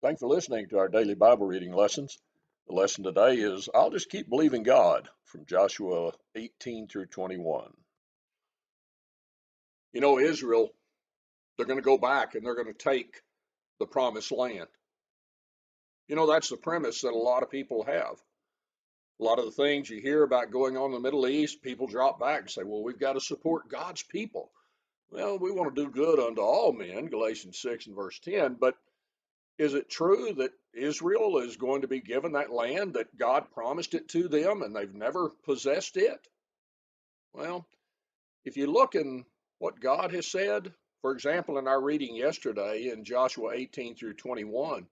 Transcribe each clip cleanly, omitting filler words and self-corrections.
Thanks for listening to our daily Bible reading lessons. The lesson today is I'll just keep believing God from Joshua 18 through 21. Israel, they're going to go back and they're going to take the promised land. That's the premise that a lot of people have. A lot of the things you hear about going on in the Middle East, people drop back and say, well, we've got to support God's people. Well, we want to do good unto all men, Galatians 6 and verse 10, but is it true that Israel is going to be given that land that God promised it to them and they've never possessed it? Well, if you look in what God has said, for example, in our reading yesterday in Joshua 18 through 21,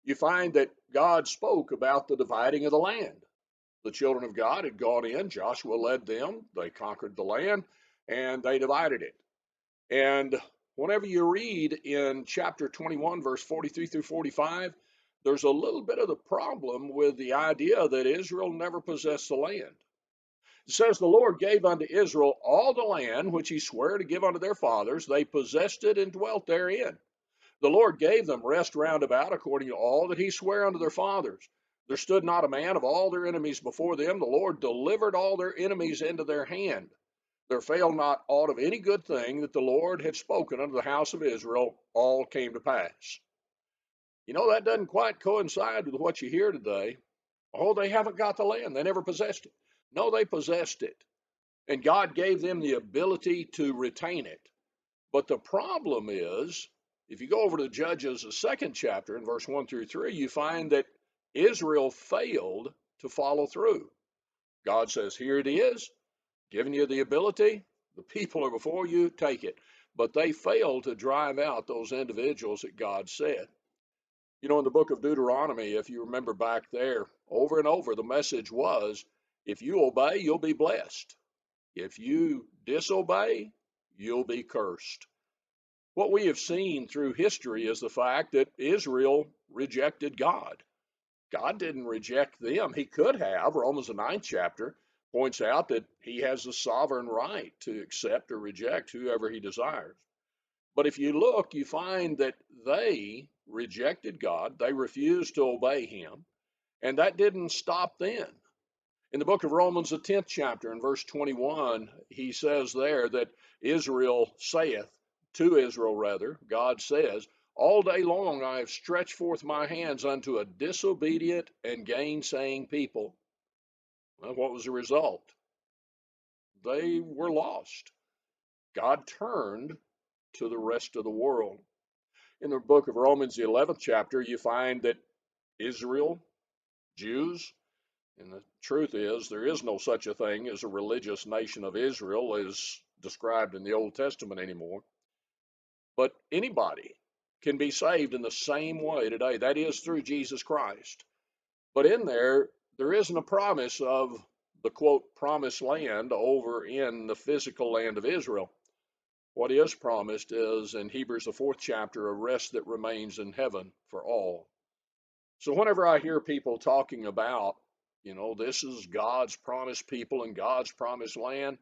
you find that God spoke about the dividing of the land. The children of God had gone in, Joshua led them, they conquered the land, and they divided it. And whenever you read in chapter 21, verse 43 through 45, there's a little bit of the problem with the idea that Israel never possessed the land. It says, the Lord gave unto Israel all the land which he sware to give unto their fathers. They possessed it and dwelt therein. The Lord gave them rest round about according to all that he sware unto their fathers. There stood not a man of all their enemies before them. The Lord delivered all their enemies into their hand. There failed not aught of any good thing that the Lord had spoken unto the house of Israel, all came to pass. That doesn't quite coincide with what you hear today. Oh, they haven't got the land. They never possessed it. No, they possessed it. And God gave them the ability to retain it. But the problem is, if you go over to Judges, the second chapter, in verse 1 through 3, you find that Israel failed to follow through. God says, here it is, giving you the ability, the people are before you, take it. But they failed to drive out those individuals that God said. In the book of Deuteronomy, if you remember back there, over and over, the message was, if you obey, you'll be blessed. If you disobey, you'll be cursed. What we have seen through history is the fact that Israel rejected God. God didn't reject them. He could have. Romans, the 9th chapter, points out that he has the sovereign right to accept or reject whoever he desires. But if you look, you find that they rejected God. They refused to obey him. And that didn't stop then. In the book of Romans, the 10th chapter, in verse 21, he says there that Israel saith, to Israel rather, God says, all day long I have stretched forth my hands unto a disobedient and gainsaying people. Well, what was the result? They were lost. God turned to the rest of the world. In the book of Romans, the 11th chapter, you find that Israel, Jews, and the truth is there is no such a thing as a religious nation of Israel as described in the Old Testament anymore. But anybody can be saved in the same way today. That is through Jesus Christ. But in there isn't a promise of the quote promised land over in the physical land of Israel. What is promised is in Hebrews, the 4th chapter, a rest that remains in heaven for all. So whenever I hear people talking about, this is God's promised people and God's promised land,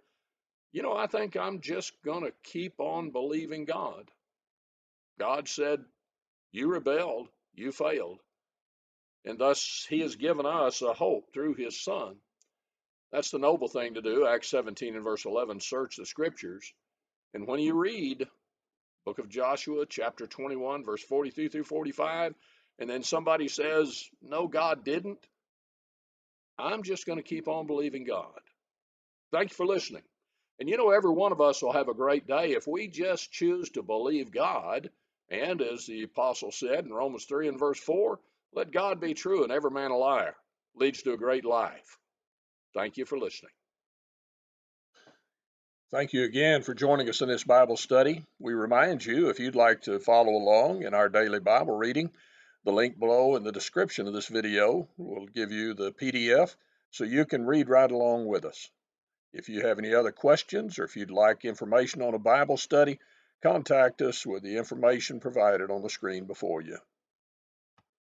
I think I'm just going to keep on believing God. God said, you rebelled, you failed. And thus he has given us a hope through his son. That's the noble thing to do. Acts 17 and verse 11, search the scriptures. And when you read book of Joshua, chapter 21, verse 43 through 45, and then somebody says, no, God didn't, I'm just going to keep on believing God. Thank you for listening. And every one of us will have a great day if we just choose to believe God. And as the apostle said in Romans 3 and verse 4, let God be true and every man a liar. Leads to a great life. Thank you for listening. Thank you again for joining us in this Bible study. We remind you, if you'd like to follow along in our daily Bible reading, the link below in the description of this video will give you the PDF so you can read right along with us. If you have any other questions or if you'd like information on a Bible study, contact us with the information provided on the screen before you.